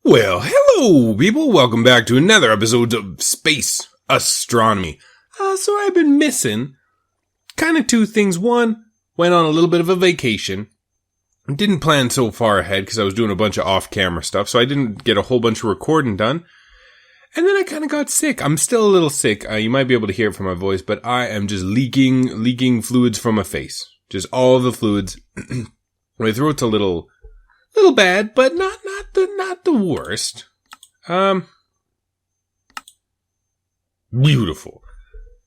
Well, hello people, welcome back to another episode of Space Astronomy. So I've been missing kind of two things. One, went on a little bit of a vacation. Didn't plan so far ahead because I was doing a bunch of off-camera stuff, so I didn't get a whole bunch of recording done. And then I kind of got sick. I'm still a little sick. You might be able to hear it from my voice, but I am just leaking fluids from my face. Just all of the fluids. My throat's a little bad, but not the worst. Beautiful.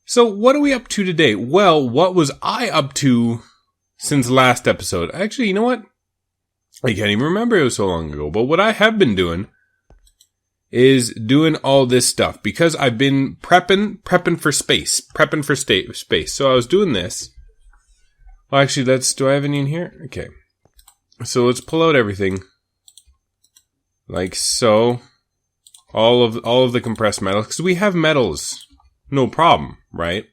So what are we up to today? Well, what was I up to since last episode? Actually, you know what? I can't even remember, it was so long ago. But what I have been doing is doing all this stuff because I've been prepping for space. Space. So I was doing this. Well, actually, do I have any in here? Okay. So let's pull out everything. Like so. All of the compressed metals. Because we have metals. No problem, right?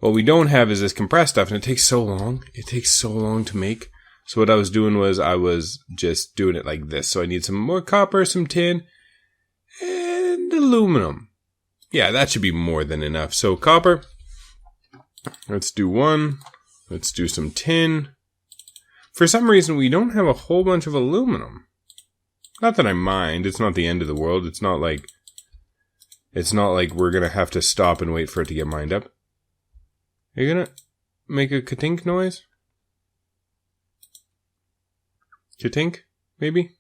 What we don't have is this compressed stuff, and it takes so long. It takes so long to make. So what I was doing was I was just doing it like this. So I need some more copper, some tin, and aluminum. Yeah, that should be more than enough. So copper. Let's do one. Let's do some tin. For some reason, we don't have a whole bunch of aluminum. Not that I mind. It's not the end of the world. It's not like we're gonna have to stop and wait for it to get mined up. Are you gonna make a ka-tink noise? Ka-tink, maybe?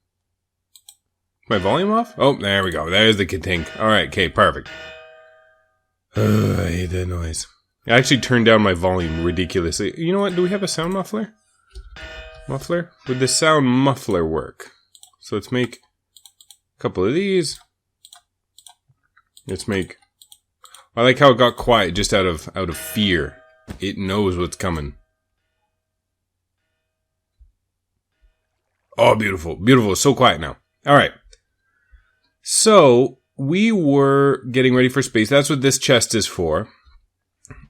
My volume off? Oh, there we go. There's the ka-tink. Alright, okay, perfect. I hate that noise. I actually turned down my volume ridiculously. You know what? Do we have a sound muffler? Would the sound muffler work? So let's make a couple of these. Let's make... I like how it got quiet just out of fear. It knows what's coming. Oh, beautiful. Beautiful. It's so quiet now. Alright. So, we were getting ready for space. That's what this chest is for.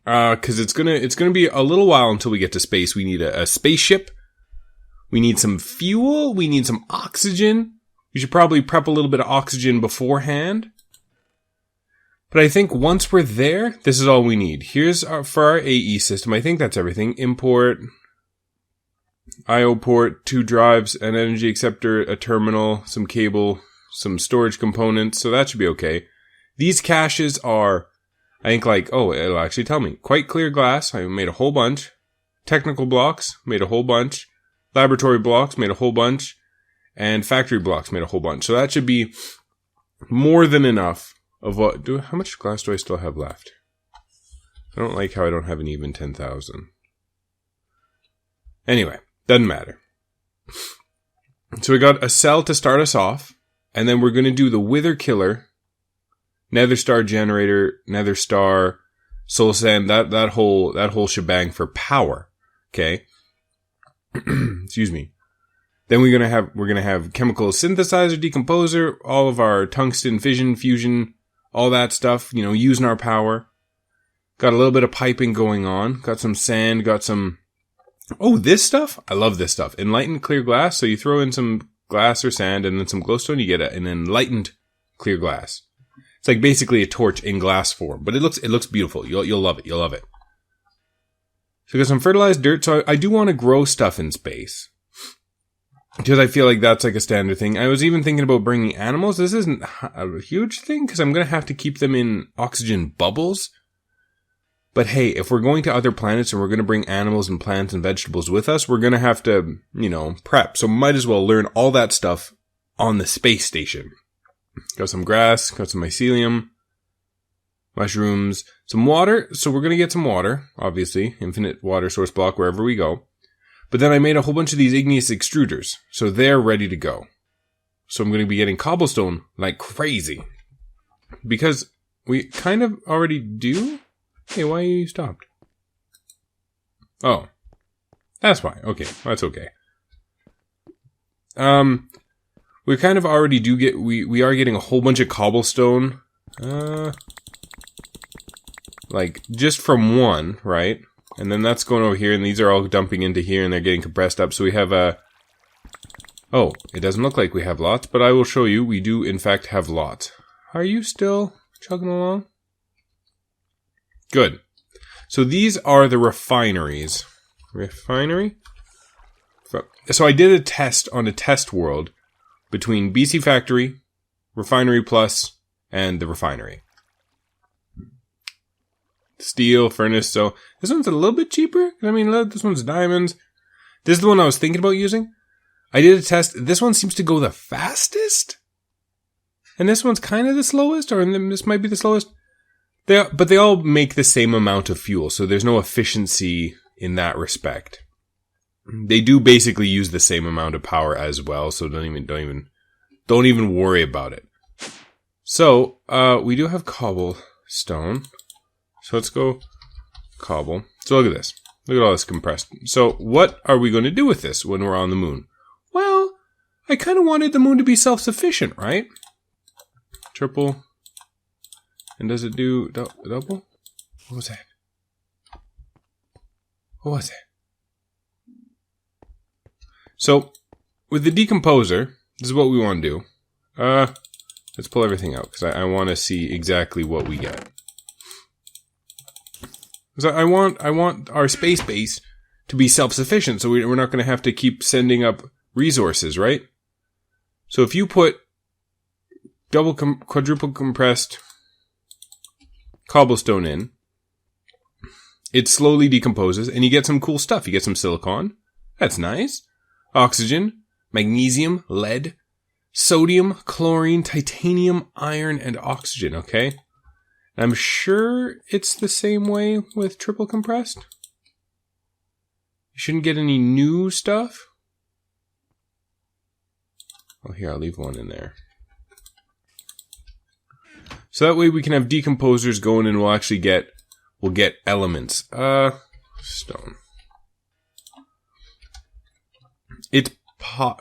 Because it's gonna be a little while until we get to space. We need a spaceship. We need some fuel. We need some oxygen. We should probably prep a little bit of oxygen beforehand. But I think once we're there, this is all we need. Here's for our AE system. I think that's everything. Import, IO port, 2 drives, an energy acceptor, a terminal, some cable, some storage components. So that should be okay. These caches are, I think it'll actually tell me. Quite clear glass. I made a whole bunch. Technical blocks, made a whole bunch. Laboratory blocks, made a whole bunch. And factory blocks, made a whole bunch. So that should be more than enough of how much glass do I still have left? I don't like how I don't have an even 10,000. Anyway, doesn't matter. So we got a cell to start us off. And then we're going to do the Wither Killer, Nether Star Generator, Nether Star, Soul Sand, that whole shebang for power. Okay? Excuse me. Then we're gonna have chemical synthesizer, decomposer, all of our tungsten fission, fusion, all that stuff, using our power. Got a little bit of piping going on. Got some sand, got some... Oh, this stuff? I love this stuff. Enlightened clear glass. So you throw in some glass or sand and then some glowstone, you get an enlightened clear glass. It's like basically a torch in glass form, but it looks beautiful. You'll love it. You'll love it. So I got some fertilized dirt. So I do want to grow stuff in space. Because I feel like that's like a standard thing. I was even thinking about bringing animals. This isn't a huge thing because I'm going to have to keep them in oxygen bubbles. But hey, if we're going to other planets and we're going to bring animals and plants and vegetables with us, we're going to have to, prep. So might as well learn all that stuff on the space station. Got some grass, got some mycelium, mushrooms, some water. So we're going to get some water, obviously. Infinite water source block wherever we go. But then I made a whole bunch of these igneous extruders. So they're ready to go. So I'm going to be getting cobblestone like crazy. Because we kind of already do. Hey, why you stopped? Oh. That's why. Okay. That's okay. We kind of already do get... We are getting a whole bunch of cobblestone. Like, just from one, right? And then that's going over here, and these are all dumping into here, and they're getting compressed up. So we have Oh, it doesn't look like we have lots, but I will show you we do in fact have lots. Are you still chugging along? Good. So these are the refineries. Refinery? So I did a test on a test world between BC Factory, Refinery Plus, and the refinery. Steel, furnace, so this one's a little bit cheaper. I mean, look, this one's diamonds. This is the one I was thinking about using. I did a test. This one seems to go the fastest. And this one's kind of the slowest, or this might be the slowest. But they all make the same amount of fuel, so there's no efficiency in that respect. They do basically use the same amount of power as well, so don't even worry about it. So, we do have cobblestone. So let's go cobble. So look at this. Look at all this compressed. So what are we going to do with this when we're on the moon? Well, I kind of wanted the moon to be self-sufficient, right? Triple. And does it do double? What was that? What was that? So, with the decomposer, this is what we want to do. Let's pull everything out, because I want to see exactly what we get. So I want our space base to be self-sufficient, so we're not going to have to keep sending up resources, right? So if you put quadruple compressed cobblestone in, it slowly decomposes, and you get some cool stuff. You get some silicon. That's nice. Oxygen, magnesium, lead, sodium, chlorine, titanium, iron, and oxygen, okay? I'm sure it's the same way with triple compressed. You shouldn't get any new stuff. Oh, here, I'll leave one in there. So that way we can have decomposers going and we'll actually get elements. Stone.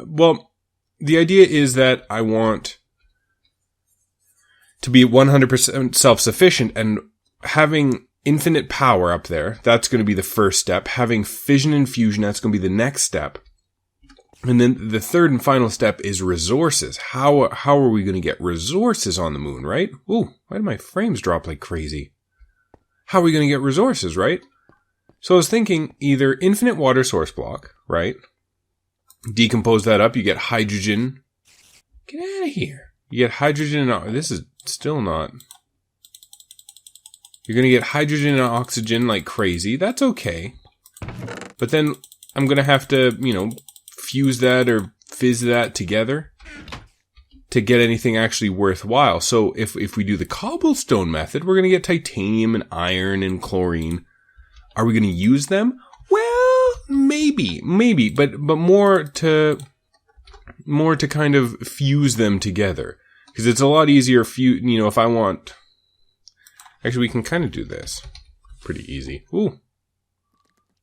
Well, the idea is that I want to be 100% self-sufficient, and having infinite power up there, that's going to be the first step. Having fission and fusion, that's going to be the next step. And then the third and final step is resources. How are we going to get resources on the moon, right? Ooh, why did my frames drop like crazy? How are we going to get resources, right? So I was thinking either infinite water source block, right? Decompose that up, you get hydrogen. Get out of here. You get hydrogen and this is still not. You're going to get hydrogen and oxygen like crazy. That's okay. But then I'm going to have to, fuse that or fizz that together to get anything actually worthwhile. So if we do the cobblestone method, we're going to get titanium and iron and chlorine. Are we going to use them? Well, maybe, but more to kind of fuse them together. Because it's a lot easier if I want... Actually, we can kind of do this. Pretty easy. Ooh.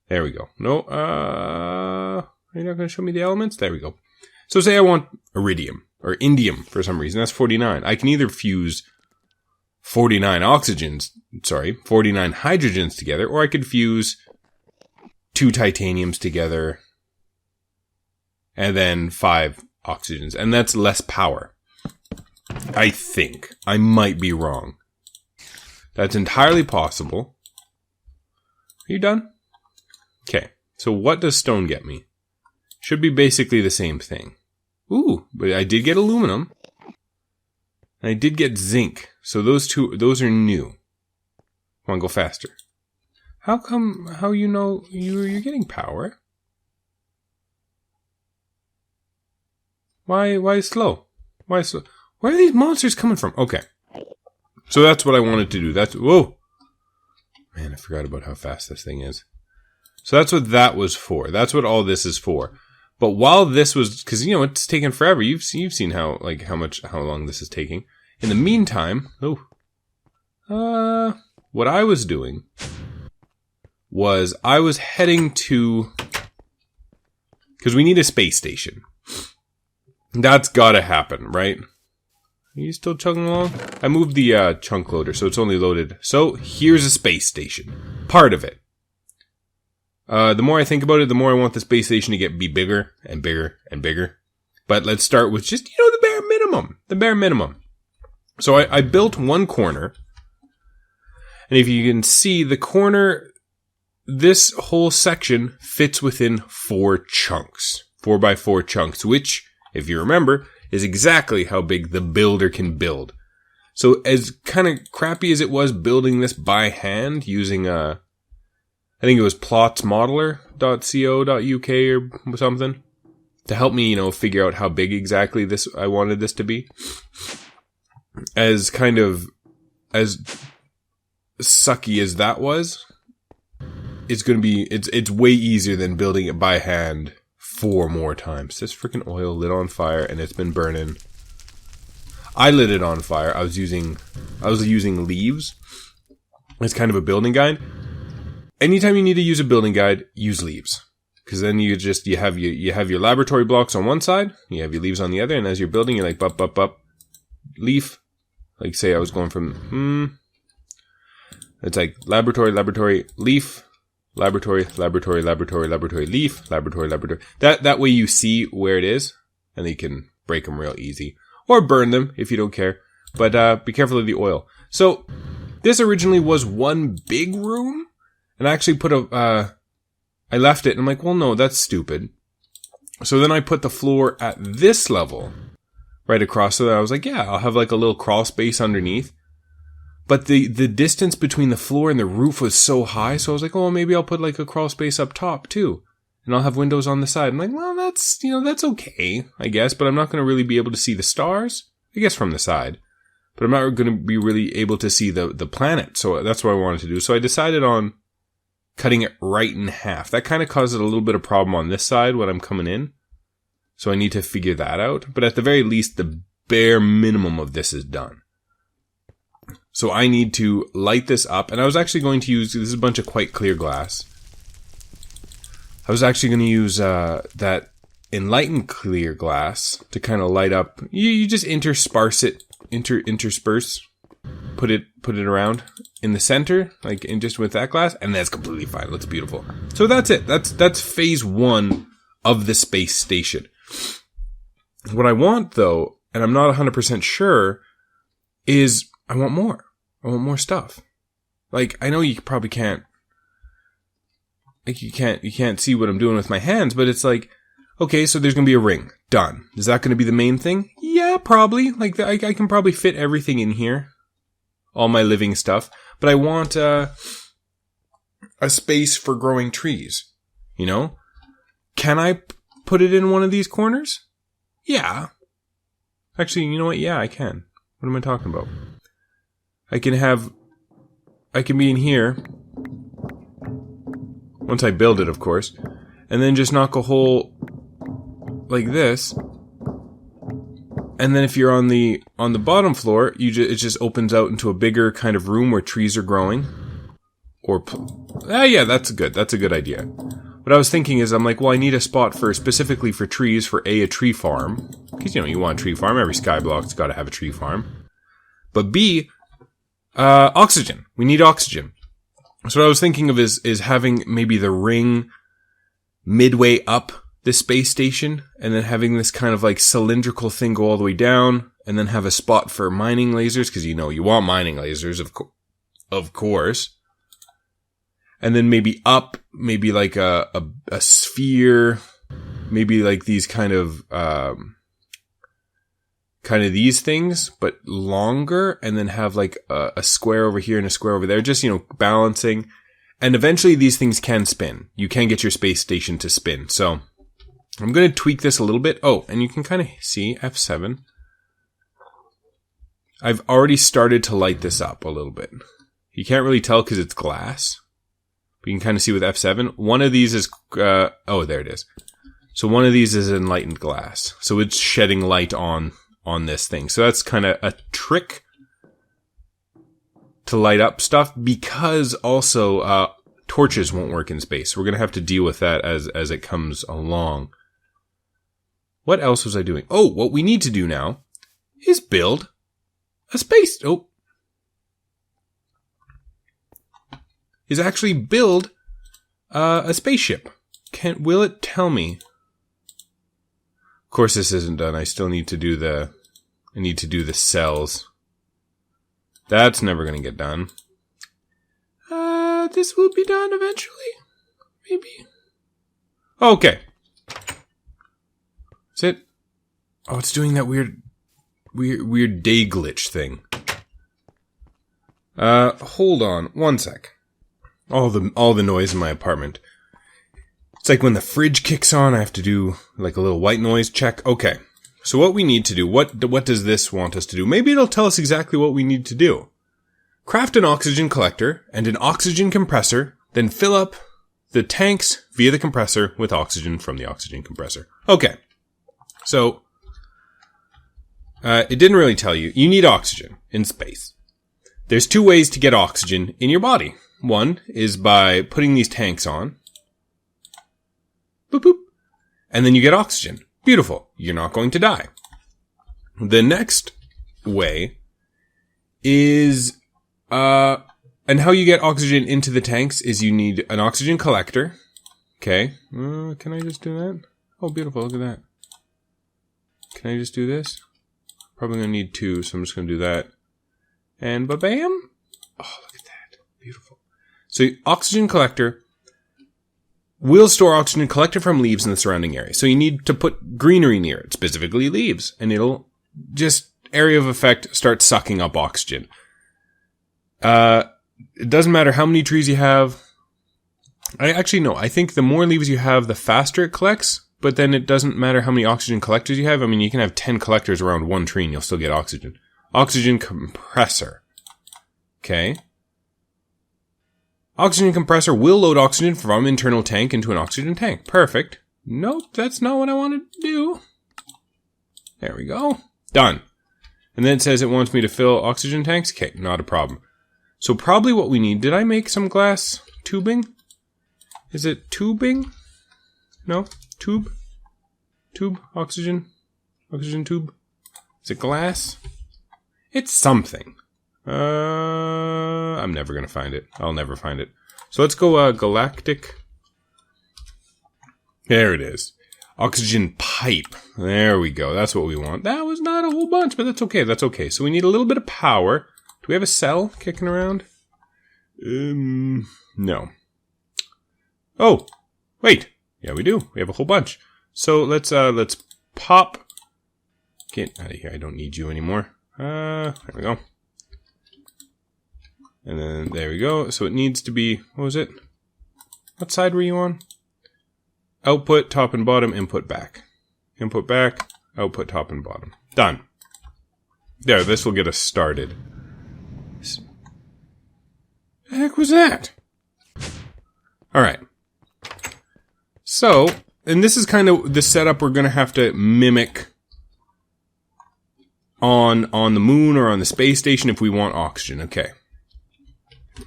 There we go. No, are you not going to show me the elements? There we go. So say I want iridium, or indium for some reason. That's 49. I can either fuse 49 hydrogens together, or I could fuse 2 titaniums together, and then 5 oxygens. And that's less power. I think. I might be wrong. That's entirely possible. Are you done? Okay. So what does stone get me? Should be basically the same thing. Ooh, but I did get aluminum. And I did get zinc. So those are new. Come on, go faster. How you're getting power? Why slow? Why slow? Where are these monsters coming from? Okay. So that's what I wanted to do. Whoa! Man, I forgot about how fast this thing is. So that's what that was for. That's what all this is for. But while this was, because it's taken forever. You've seen how long this is taking. In the meantime, what I was doing was I was heading to, because we need a space station. That's gotta happen, right? Are you still chugging along? I moved the chunk loader, so it's only loaded. So here's a space station. Part of it. The more I think about it, the more I want the space station to be bigger and bigger and bigger. But let's start with just, the bare minimum. The bare minimum. So I built one corner. And if you can see the corner, this whole section fits within 4 chunks. 4x4 chunks, which, if you remember, is exactly how big the builder can build. So as kind of crappy as it was building this by hand using I think it was plotsmodeler.co.uk or something, to help me, figure out how big exactly I wanted this to be. As sucky as that was, it's way easier than building it by hand 4 more times. This freaking oil lit on fire and it's been burning. I lit it on fire. I was using leaves as kind of a building guide. Anytime you need to use a building guide, use leaves. Because then you have your laboratory blocks on one side, you have your leaves on the other, and as you're building, you're like, up, leaf. Like, say I was going from, it's like laboratory, leaf, laboratory, leaf, laboratory. That way you see where it is, and you can break them real easy. Or burn them, if you don't care. But be careful of the oil. So, this originally was one big room, and I actually put I left it, and I'm like, well, no, that's stupid. So then I put the floor at this level, right across, so that I was like, yeah, I'll have like a little crawl space underneath. But the distance between the floor and the roof was so high, so I was like, oh, maybe I'll put like a crawl space up top too. And I'll have windows on the side. I'm like, well, that's okay, I guess, but I'm not going to really be able to see the stars, I guess from the side. But I'm not going to be really able to see the planet, so that's what I wanted to do. So I decided on cutting it right in half. That kind of causes a little bit of problem on this side when I'm coming in. So I need to figure that out. But at the very least, the bare minimum of this is done. So I need to light this up. And I was actually going to use, this is a bunch of quite clear glass. I was actually going to use that enlightened clear glass to kind of light up. You just intersperse it, intersperse. Put it around in the center, like in just with that glass, and that's completely fine. It looks beautiful. So that's it. That's phase 1 of the space station. What I want, though, and I'm not 100% sure, is I want more. I want more stuff. Like, I know you probably can't, like, you can't see what I'm doing with my hands, but it's like, okay, so there's gonna be a ring. Done. Is that gonna be the main thing? Yeah, probably. Like, I can probably fit everything in here. All my living stuff. But I want a space for growing trees. Can I put it in one of these corners? Yeah. Actually, you know what? Yeah, I can. What am I talking about? I can be in here. Once I build it, of course. And then just knock a hole like this. And then if you're on the bottom floor, it just opens out into a bigger kind of room where trees are growing. Yeah, that's a good idea. What I was thinking is, I'm like, well, I need a spot specifically for trees for a tree farm. Because, you want a tree farm. Every skyblock's got to have a tree farm. But B, oxygen. We need oxygen. So what I was thinking of is having maybe the ring midway up the space station, and then having this kind of like cylindrical thing go all the way down, and then have a spot for mining lasers, because you want mining lasers, of course. And then maybe up, maybe like a sphere, maybe like these kind of these things, but longer, and then have like a square over here and a square over there, just, balancing. And eventually these things can spin. You can get your space station to spin, so I'm going to tweak this a little bit. Oh, and you can kind of see F7. I've already started to light this up a little bit. You can't really tell because it's glass. But you can kind of see with F7. One of these is... there it is. So one of these is enlightened glass. So it's shedding light on this thing. So that's kind of a trick to light up stuff, because also torches won't work in space. We're going to have to deal with that as it comes along. What else was I doing? Oh, what we need to do now is build a space. Is actually build a spaceship. Will it tell me? course, this isn't done. I still need to do the cells. That's never going to get done. This will be done eventually. Maybe. Okay. Is it? Oh, it's doing that weird day glitch thing. Hold on one sec. All the noise in my apartment. It's like when the fridge kicks on, I have to do like a little white noise check. Okay. So what we need to do, what does this want us to do? Maybe it'll tell us exactly what we need to do. Craft an oxygen collector and an oxygen compressor, then fill up the tanks via the compressor with oxygen from the oxygen compressor. Okay. So, it didn't really tell you. You need oxygen in space. There's 2 ways to get oxygen in your body. One is by putting these tanks on. Boop, boop. And then you get oxygen. Beautiful. You're not going to die. The next way is, and how you get oxygen into the tanks is you need an oxygen collector. Okay. Can I just do that? Oh, beautiful. Look at that. Can I just do this? Probably going to need 2, so I'm just going to do that. And ba-bam. Oh, look at that. Beautiful. So oxygen collector will store oxygen collected from leaves in the surrounding area. So you need to put greenery near it, specifically leaves, and it'll just, area of effect, start sucking up oxygen. It doesn't matter how many trees you have. I think the more leaves you have, the faster it collects, but then it doesn't matter how many oxygen collectors you have. I mean, you can have 10 collectors around one tree and you'll still get oxygen. Oxygen compressor. Okay. Oxygen compressor will load oxygen from internal tank into an oxygen tank. Perfect. Nope, that's not what I wanted to do. There we go. Done. And then it says it wants me to fill oxygen tanks. Okay, not a problem. So probably what we need... Did I make some glass tubing? Is it tubing? No? Tube? Tube? Oxygen? Oxygen tube? Is it glass? It's something. I'm never going to find it. I'll never find it. So let's go galactic. There it is. Oxygen pipe. There we go. That's what we want. That was not a whole bunch, but that's okay. That's okay. So we need a little bit of power. Do we have a cell kicking around? No. Oh, wait. Yeah, we do. We have a whole bunch. So let's pop. Get out of here. I don't need you anymore. There we go. And then there we go. So it needs to be, what was it? What side were you on? Output, top and bottom, input back. Input back, output, top and bottom. Done. There, this will get us started. The heck was that? Alright. So, and this is kind of the setup we're going to have to mimic on the moon or on the space station if we want oxygen. Okay.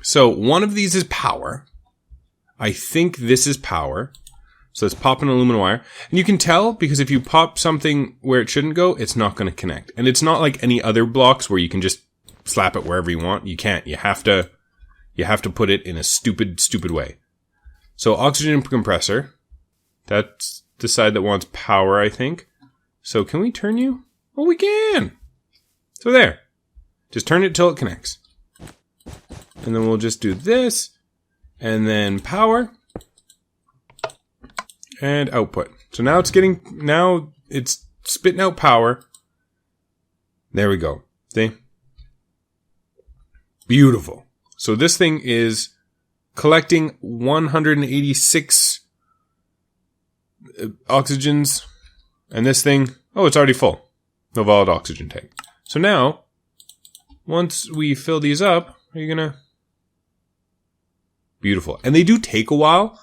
So, one of these is power. I think this is power. So let's pop an aluminum wire. And you can tell because if you pop something where it shouldn't go, it's not going to connect. And it's not like any other blocks where you can just slap it wherever you want. You can't. You have to put it in a stupid way. So oxygen compressor. That's the side that wants power, I think. So can we turn you? Oh, we can. So there. Just turn it till it connects. And then we'll just do this. And then power. And output. So now it's spitting out power. There we go. See? Beautiful. So this thing is collecting 186 oxygens. And this thing, oh, it's already full. No valid oxygen tank. So now, once we fill these up, are you gonna... Beautiful. And they do take a while.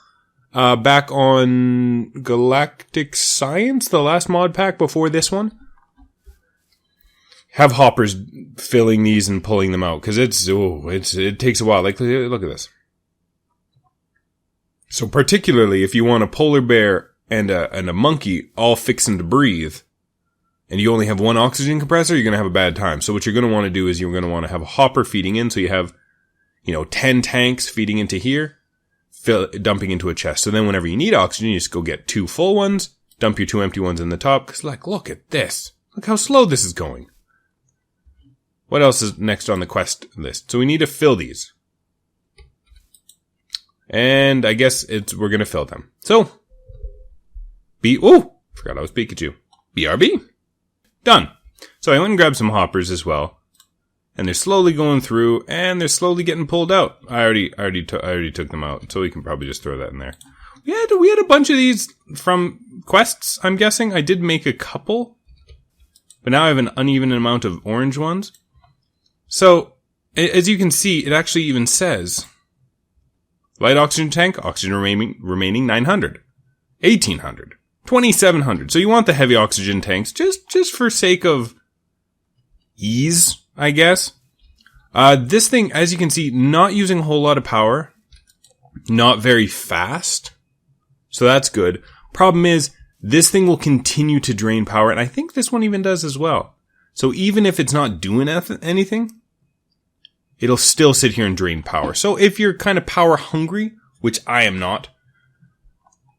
Back on Galactic Science, the last mod pack before this one, have hoppers filling these and pulling them out because it takes a while. Like, look at this. So particularly if you want a polar bear and a monkey all fixing to breathe, and you only have one oxygen compressor, you're gonna have a bad time. So what you're gonna want to do is you're gonna want to have a hopper feeding in, so you have 10 tanks feeding into here. Dumping into a chest. So then whenever you need oxygen, you just go get 2 full ones, Dump your 2 empty ones in the top, because like, look at this. Look how slow this is going. What else is next on the quest list? So we need to fill these. And I guess we're going to fill them. So, forgot I was Pikachu. BRB. Done. So I went and grabbed some hoppers as well. And they're slowly going through, and they're slowly getting pulled out. I already took them out, so we can probably just throw that in there. We had a bunch of these from quests, I'm guessing. I did make a couple. But now I have an uneven amount of orange ones. So, as you can see, it actually even says light oxygen tank, oxygen remaining 900, 1800, 2700. So you want the heavy oxygen tanks just for sake of ease, I guess. This thing, as you can see, not using a whole lot of power, not very fast. So that's good. Problem is, this thing will continue to drain power, and I think this one even does as well. So even if it's not doing anything, it'll still sit here and drain power. So if you're kind of power hungry, which I am not,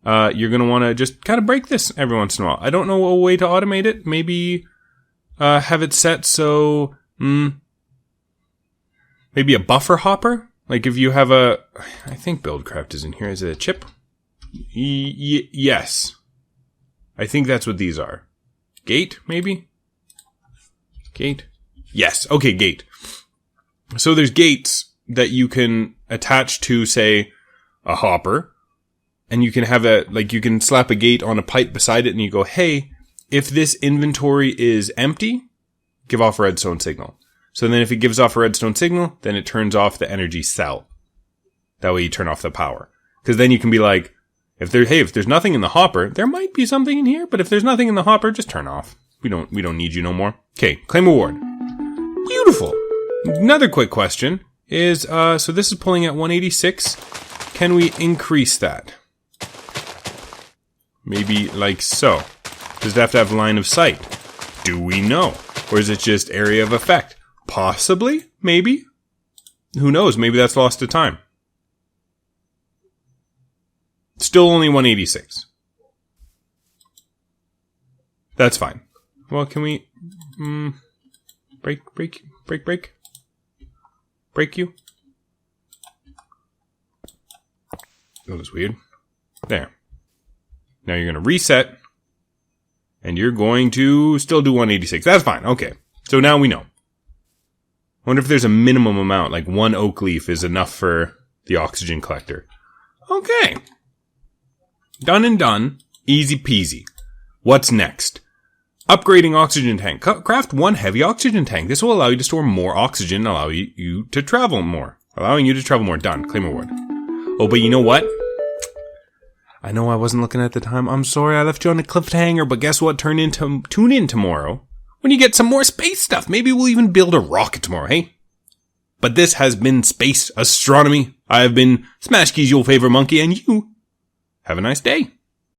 you're going to want to just kind of break this every once in a while. I don't know a way to automate it. Maybe have it set so maybe a buffer hopper. Like if you have I think Buildcraft is in here. Is it a chip? Yes. I think that's what these are. Gate, maybe? Gate? Yes. Okay, gate. So there's gates that you can attach to, say, a hopper. And you can have you can slap a gate on a pipe beside it and you go, hey, if this inventory is empty, give off a redstone signal. So then if it gives off a redstone signal, then it turns off the energy cell. That way you turn off the power. Because then you can be like, if there's nothing in the hopper, there might be something in here, but if there's nothing in the hopper, just turn off. We don't need you no more. Okay, claim reward. Beautiful. Another quick question is, so this is pulling at 186. Can we increase that? Maybe like so. Does it have to have line of sight? Do we know? Or is it just area of effect? Possibly, maybe. Who knows? Maybe that's lost to time. Still only 186. That's fine. Well, can we break you? That was weird. There. Now you're going to reset, and you're going to still do 186. That's fine. Okay. So now we know. Wonder if there's a minimum amount, like 1 oak leaf is enough for the oxygen collector. Okay. Done and done. Easy peasy. What's next? Upgrading oxygen tank. Craft 1 heavy oxygen tank. This will allow you to store more oxygen, allow you to travel more. Allowing you to travel more. Done. Claim reward. Oh, but you know what? I know I wasn't looking at the time. I'm sorry I left you on a cliffhanger, but guess what? Tune in tomorrow when you get some more space stuff. Maybe we'll even build a rocket tomorrow, hey? But this has been Space Astronomy. I have been Smashkeys, your favorite monkey, and you have a nice day.